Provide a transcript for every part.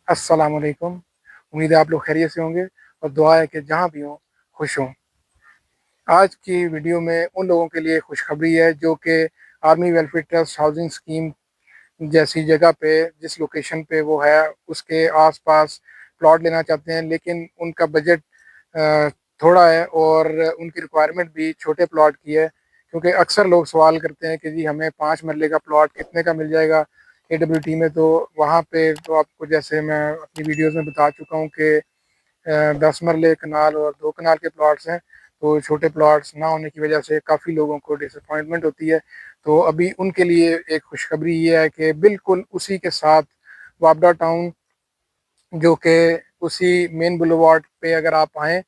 अस्सलाम वालेकुम। उम्मीद है आप लोग खैरियत से होंगे और दुआ है कि जहाँ भी हों खुश हों। आज की वीडियो में उन लोगों के लिए खुशखबरी है जो कि army welfare trust housing scheme जैसी जगह पे, जिस लोकेशन पे वो है उसके आसपास प्लॉट लेना चाहते हैं, लेकिन उनका बजट अ, थोड़ा है और उनकी रिक्वायरमेंट भी छोटे प्लॉट की है। क्योंकि अक्सर लोग सवाल करते हैं कि जी हमें 5 मरले का प्लॉट कितने का मिल जाएगा AWT में। तो वहाँ पे तो आपको, जैसे मैं अपनी वीडियोज़ में बता चुका हूँ कि 10 मरले, कनाल और 2 कनाल के प्लॉट्स हैं। तो छोटे प्लॉट्स ना होने की वजह से काफ़ी लोगों को डिसअपॉइंटमेंट होती है। तो अभी उनके लिए एक खुशखबरी ये है कि बिल्कुल उसी के साथ वापडा टाउन, जो कि उसी मेन बुलेवार्ड पे अगर आप आएँ,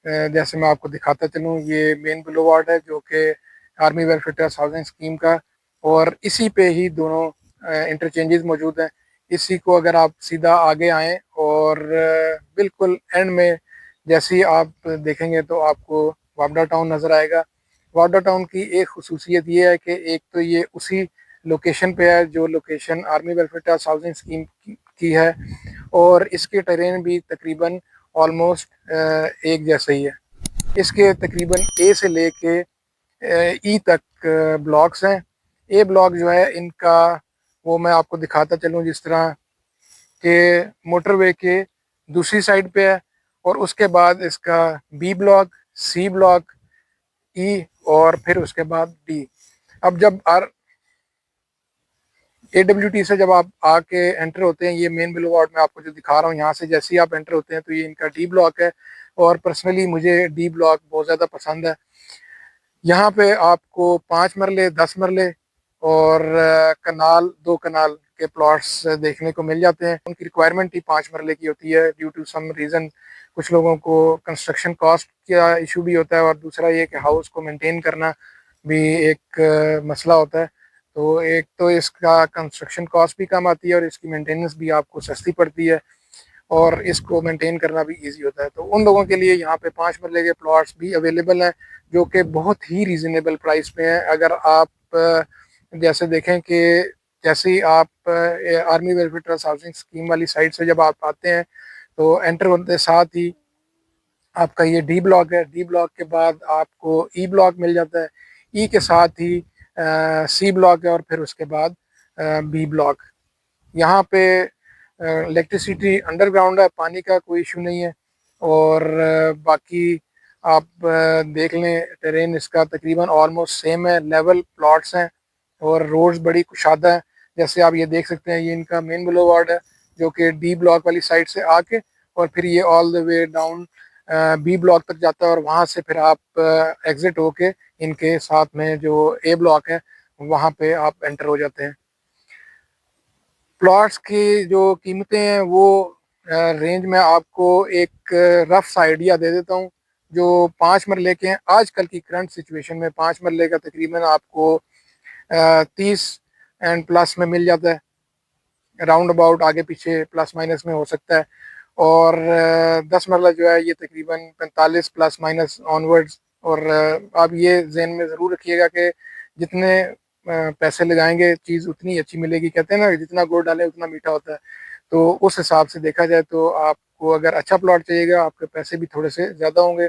जैसे मैं आपको दिखाता चलूँ, ये मेन बुलेवार्ड है जो कि army welfare trust housing scheme का, और इसी पे ही दोनों इंटरचेंजेस मौजूद हैं। इसी को अगर आप सीधा आगे आएँ और बिल्कुल एंड में जैसे ही आप देखेंगे तो आपको वापडा टाउन नज़र आएगा। वापडा टाउन की एक खसूसियत ये है कि एक तो ये उसी लोकेशन पे है जो location army welfare trust housing scheme की है, और इसके टेरेन भी तकरीबन ऑलमोस्ट एक जैसा ही है। इसके तकरीबन ए से लेके ई तक ब्लॉक्स हैं। ए ब्लॉक जो है इनका, वो मैं आपको दिखाता चलूँ, जिस तरह के मोटरवे के दूसरी साइड पे है, और उसके बाद इसका बी ब्लॉक, सी ब्लॉक, ई, और फिर उसके बाद डी। अब जब AWT से जब आप आके एंटर होते हैं, ये मेन बुलेवार्ड में आपको जो दिखा रहा हूँ, यहाँ से जैसे ही आप एंटर होते हैं तो ये इनका डी ब्लॉक है। और पर्सनली मुझे डी ब्लॉक बहुत ज़्यादा पसंद है। यहाँ पे आपको 5 मरले, 10 मरले और कनाल, 2 कनाल के प्लॉट्स देखने को मिल जाते हैं। उनकी रिक्वायरमेंट ही 5 मरले की होती है ड्यू टू सम रीज़न। कुछ लोगों को कंस्ट्रक्शन कॉस्ट का इशू भी होता है, और दूसरा ये कि हाउस को मेंटेन करना भी एक मसला होता है। तो एक तो इसका कंस्ट्रक्शन कॉस्ट भी कम आती है और इसकी मेंटेनेंस भी आपको सस्ती पड़ती है, और इसको मेंटेन करना भी इजी होता है। तो उन लोगों के लिए यहाँ पे 5 मरले के प्लॉट्स भी अवेलेबल हैं जो कि बहुत ही रीज़नेबल प्राइस पे हैं। अगर आप जैसे देखें कि जैसे ही आप army welfare trust housing scheme वाली साइड से जब आप आते हैं तो एंटर होते साथ ही आपका ये डी ब्लॉक है। डी ब्लॉक के बाद आपको ई ब्लॉक मिल जाता है। ई के साथ ही सी ब्लॉक है, और फिर उसके बाद बी ब्लॉक। यहाँ पे इलेक्ट्रिसिटी अंडरग्राउंड है, पानी का कोई इशू नहीं है। और बाकी आप देख लें, टेरेन इसका तकरीबन ऑलमोस्ट सेम है, लेवल प्लॉट्स हैं और रोड्स बड़ी कुशादा है। जैसे आप ये देख सकते हैं, ये इनका मेन बुलेवार्ड है जो कि डी ब्लॉक वाली साइड से आके, और फिर ये all the way down B block तक जाता है, और वहाँ से फिर आप एग्जिट होके इनके साथ में जो ए ब्लॉक है वहाँ पे आप एंटर हो जाते हैं। प्लॉट्स की जो कीमतें हैं वो रेंज में आपको एक रफ आइडिया दे देता हूँ। जो 5 मरले के हैं, आजकल की करंट सिचुएशन में 5 मरले का तकरीबन आपको 30 एंड प्लस में मिल जाता है। राउंड अबाउट आगे पीछे प्लस माइनस में हो सकता है। और 10 मरला जो है ये तकरीबन 45 प्लस माइनस ऑनवर्ड्स। और आप ये जहन में ज़रूर रखिएगा कि जितने पैसे लगाएंगे चीज़ उतनी अच्छी मिलेगी। कहते हैं ना, जितना गुड़ डाले उतना मीठा होता है। तो उस हिसाब से देखा जाए तो आपको अगर अच्छा प्लॉट चाहिएगा, आपके पैसे भी थोड़े से ज़्यादा होंगे।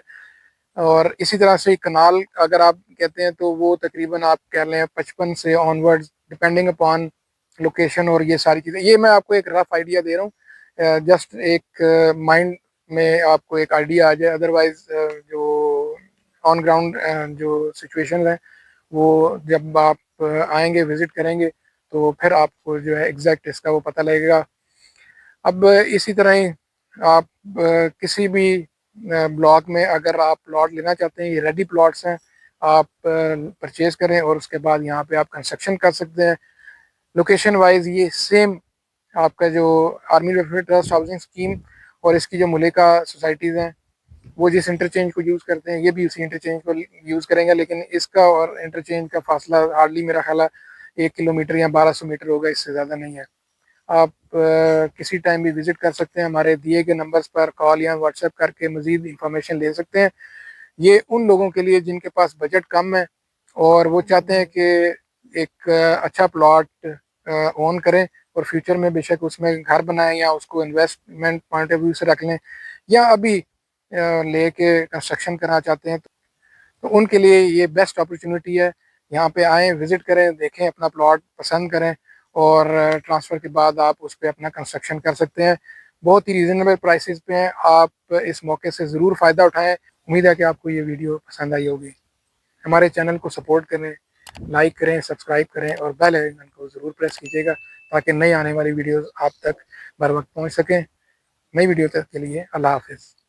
और इसी तरह से कनाल अगर आप कहते हैं तो वो तकरीबन आप कह लें 55 से ऑनवर्ड्स, डिपेंडिंग अपॉन लोकेशन और ये सारी चीज़ें। ये मैं आपको एक रफ आइडिया दे रहा हूँ, जस्ट एक माइंड में आपको एक आइडिया आ जाए। अदरवाइज जो ऑन ग्राउंड जो सिचुएशन है वो जब आप आएंगे, विजिट करेंगे, तो फिर आपको जो है एग्जैक्ट इसका वो पता लगेगा। अब इसी तरह ही आप किसी भी ब्लॉक में अगर आप प्लॉट लेना चाहते हैं, ये रेडी प्लॉट्स हैं, आप परचेज करें और उसके बाद यहाँ पे आप कंस्ट्रक्शन कर सकते हैं। लोकेशन वाइज ये सेम आपका जो army welfare trust housing scheme और इसकी जो मुलेका सोसाइटीज़ हैं, वो जिस इंटरचेंज को यूज़ करते हैं ये भी उसी इंटरचेंज को यूज़ करेंगे। लेकिन इसका और इंटरचेंज का फासला हार्डली मेरा ख्याल है 1 किलोमीटर या 1200 मीटर होगा, इससे ज़्यादा नहीं है। आप किसी टाइम भी विज़िट कर सकते हैं, हमारे दिए गए नंबर्स पर कॉल या व्हाट्सएप करके मज़ीद इंफॉर्मेशन ले सकते हैं। ये उन लोगों के लिए जिनके पास बजट कम है और वो चाहते हैं कि एक अच्छा प्लॉट ओन करें, और फ्यूचर में बेशक उसमें घर बनाएं या उसको इन्वेस्टमेंट पॉइंट ऑफ व्यू से रख लें, या अभी लेके कंस्ट्रक्शन करना चाहते हैं, तो उनके लिए ये बेस्ट अपॉर्चुनिटी है। यहाँ पे आएँ, विज़िट करें, देखें, अपना प्लॉट पसंद करें और ट्रांसफ़र के बाद आप उस पे अपना कंस्ट्रक्शन कर सकते हैं। बहुत ही रीज़नेबल प्राइसेज़ पे हैं, आप इस मौके से ज़रूर फ़ायदा उठाएँ। उम्मीद है कि आपको ये वीडियो पसंद आई होगी। हमारे चैनल को सपोर्ट करें, लाइक करें, सब्सक्राइब करें और बेल आइकन को ज़रूर प्रेस कीजिएगा ताकि नई आने वाली वीडियोज़ आप तक बर वक्त पहुँच सकें। नई वीडियो तक के लिए अल्लाह हाफ़िज़।